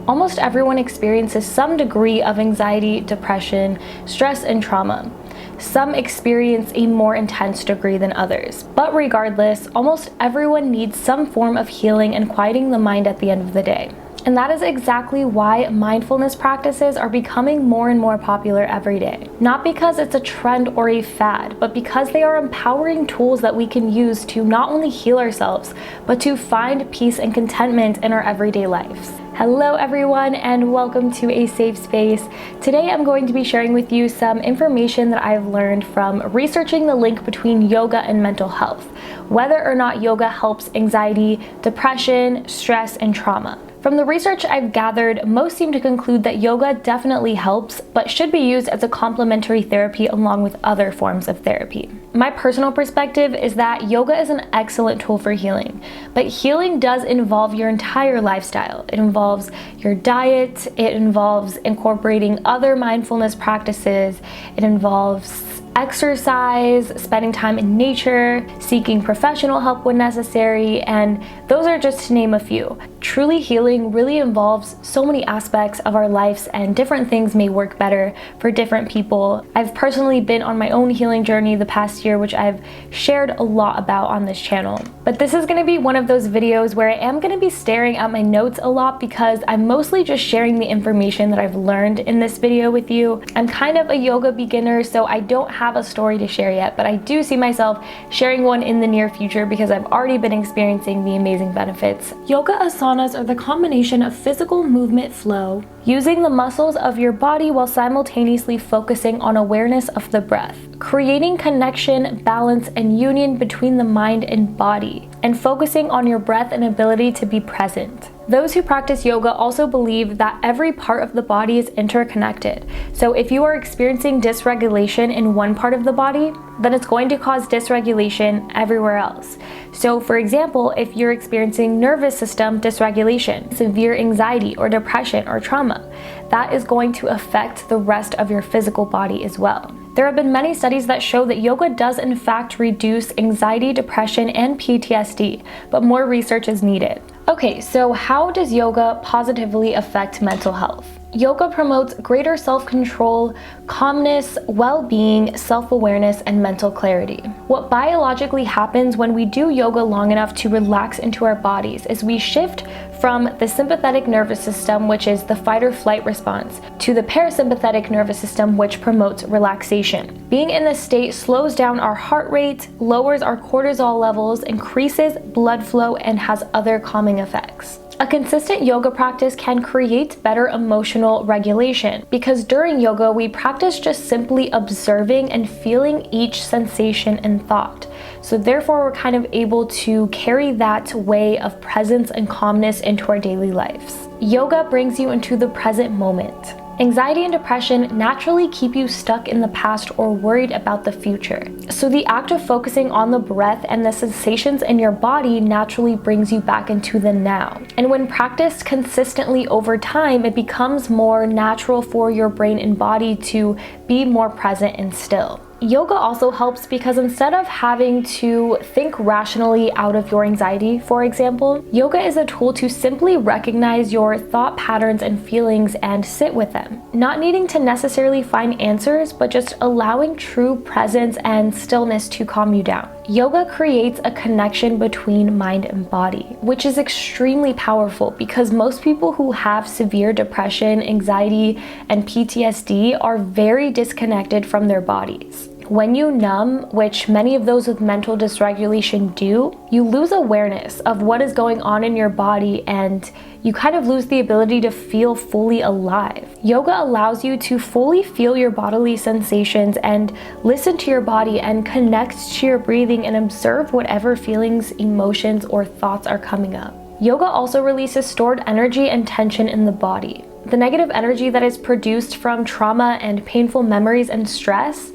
almost everyone experiences some degree of anxiety, depression, stress, and trauma. Some experience a more intense degree than others. But regardless, almost everyone needs some form of healing and quieting the mind at the end of the day. And that is exactly why mindfulness practices are becoming more and more popular every day. Not because it's a trend or a fad, but because they are empowering tools that we can use to not only heal ourselves, but to find peace and contentment in our everyday lives. Hello everyone, and welcome to a safe space. Today I'm going to be sharing with you some information that I've learned from researching the link between yoga and mental health, whether or not yoga helps anxiety, depression, stress, and trauma. From the research I've gathered, most seem to conclude that yoga definitely helps, but should be used as a complementary therapy along with other forms of therapy. My personal perspective is that yoga is an excellent tool for healing, but healing does involve your entire lifestyle. It involves your diet, it involves incorporating other mindfulness practices, it involves exercise, spending time in nature, seeking professional help when necessary, and those are just to name a few. Truly healing really involves so many aspects of our lives, and different things may work better for different people. I've personally been on my own healing journey the past year, which I've shared a lot about on this channel. But this is going to be one of those videos where I am going to be staring at my notes a lot because I'm mostly just sharing the information that I've learned in this video with you. I'm kind of a yoga beginner, so I don't have a story to share yet, but I do see myself sharing one in the near future because I've already been experiencing the amazing benefits. Yoga asanas are the combination of physical movement flow, using the muscles of your body while simultaneously focusing on awareness of the breath, creating connection, balance, and union between the mind and body, and focusing on your breath and ability to be present. Those who practice yoga also believe that every part of the body is interconnected. So if you are experiencing dysregulation in one part of the body, then it's going to cause dysregulation everywhere else. So for example, if you're experiencing nervous system dysregulation, severe anxiety or depression or trauma, that is going to affect the rest of your physical body as well. There have been many studies that show that yoga does in fact reduce anxiety, depression, and PTSD, but more research is needed. Okay, so how does yoga positively affect mental health? Yoga promotes greater self-control, calmness, well-being, self-awareness, and mental clarity. What biologically happens when we do yoga long enough to relax into our bodies is we shift from the sympathetic nervous system, which is the fight or flight response, to the parasympathetic nervous system, which promotes relaxation. Being in this state slows down our heart rate, lowers our cortisol levels, increases blood flow, and has other calming effects. A consistent yoga practice can create better emotional regulation because during yoga we practice just simply observing and feeling each sensation and thought. So therefore we're kind of able to carry that way of presence and calmness into our daily lives. Yoga brings you into the present moment. Anxiety and depression naturally keep you stuck in the past or worried about the future. So the act of focusing on the breath and the sensations in your body naturally brings you back into the now. And when practiced consistently over time, it becomes more natural for your brain and body to be more present and still. Yoga also helps because instead of having to think rationally out of your anxiety, for example, yoga is a tool to simply recognize your thought patterns and feelings and sit with them. Not needing to necessarily find answers, but just allowing true presence and stillness to calm you down. Yoga creates a connection between mind and body, which is extremely powerful because most people who have severe depression, anxiety, and PTSD are very disconnected from their bodies. When you numb, which many of those with mental dysregulation do, you lose awareness of what is going on in your body and you kind of lose the ability to feel fully alive. Yoga allows you to fully feel your bodily sensations and listen to your body and connect to your breathing and observe whatever feelings, emotions, or thoughts are coming up. Yoga also releases stored energy and tension in the body. The negative energy that is produced from trauma and painful memories and stress,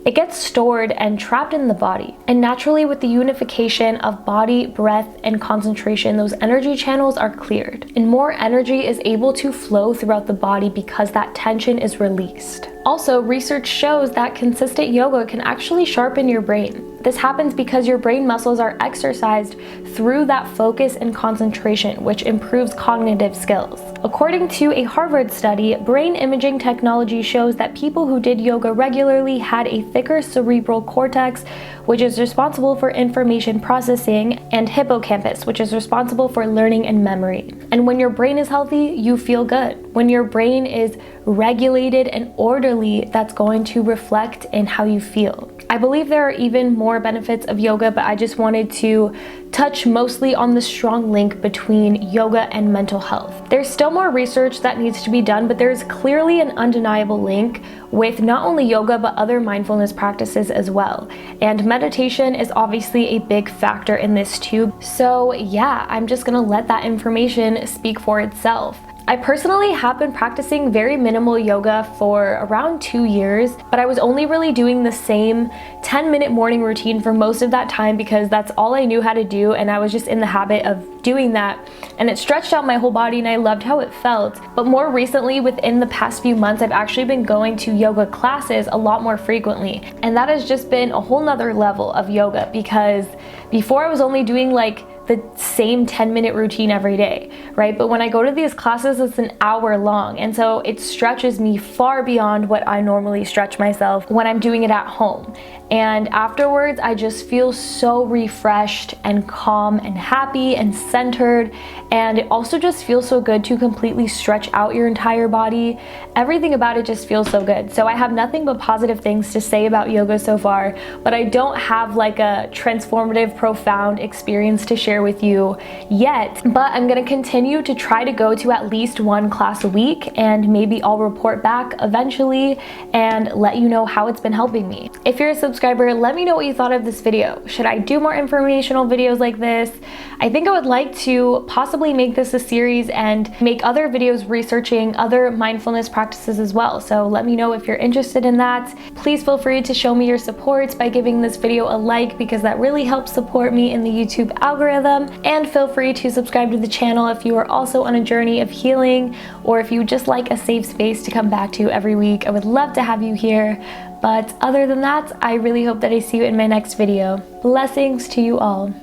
it gets stored and trapped in the body. And naturally, with the unification of body, breath, and concentration, those energy channels are cleared. And more energy is able to flow throughout the body because that tension is released. Also, research shows that consistent yoga can actually sharpen your brain. This happens because your brain muscles are exercised through that focus and concentration, which improves cognitive skills. According to a Harvard study, brain imaging technology shows that people who did yoga regularly had a thicker cerebral cortex, which is responsible for information processing, and hippocampus, which is responsible for learning and memory. And when your brain is healthy, you feel good. When your brain is regulated and orderly, that's going to reflect in how you feel. I believe there are even more benefits of yoga, but I just wanted to touch mostly on the strong link between yoga and mental health. There's still more research that needs to be done, but there's clearly an undeniable link with not only yoga, but other mindfulness practices as well. And meditation is obviously a big factor in this too. So yeah, I'm just gonna let that information speak for itself. I personally have been practicing very minimal yoga for around 2 years, but I was only really doing the same 10-minute morning routine for most of that time because that's all I knew how to do, and I was just in the habit of doing that, and it stretched out my whole body and I loved how it felt. But more recently, within the past few months, I've actually been going to yoga classes a lot more frequently, and that has just been a whole nother level of yoga because before I was only doing like the same 10-minute routine every day, right? But when I go to these classes, it's an hour long, and so it stretches me far beyond what I normally stretch myself when I'm doing it at home. And afterwards, I just feel so refreshed and calm and happy and centered, and it also just feels so good to completely stretch out your entire body. Everything about it just feels so good. So I have nothing but positive things to say about yoga so far, but I don't have like a transformative, profound experience to share with you yet. But I'm gonna continue to try to go to at least one class a week, and maybe I'll report back eventually and let you know how it's been helping me. If you're a subscriber, let me know what you thought of this video. Should I do more informational videos like this? I think I would like to possibly make this a series and make other videos researching other mindfulness practices as well. So let me know if you're interested in that. Please feel free to show me your support by giving this video a like, because that really helps support me in the YouTube algorithm. And feel free to subscribe to the channel if you are also on a journey of healing, or if you just like a safe space to come back to every week. I would love to have you here. But other than that, I really hope that I see you in my next video. Blessings to you all.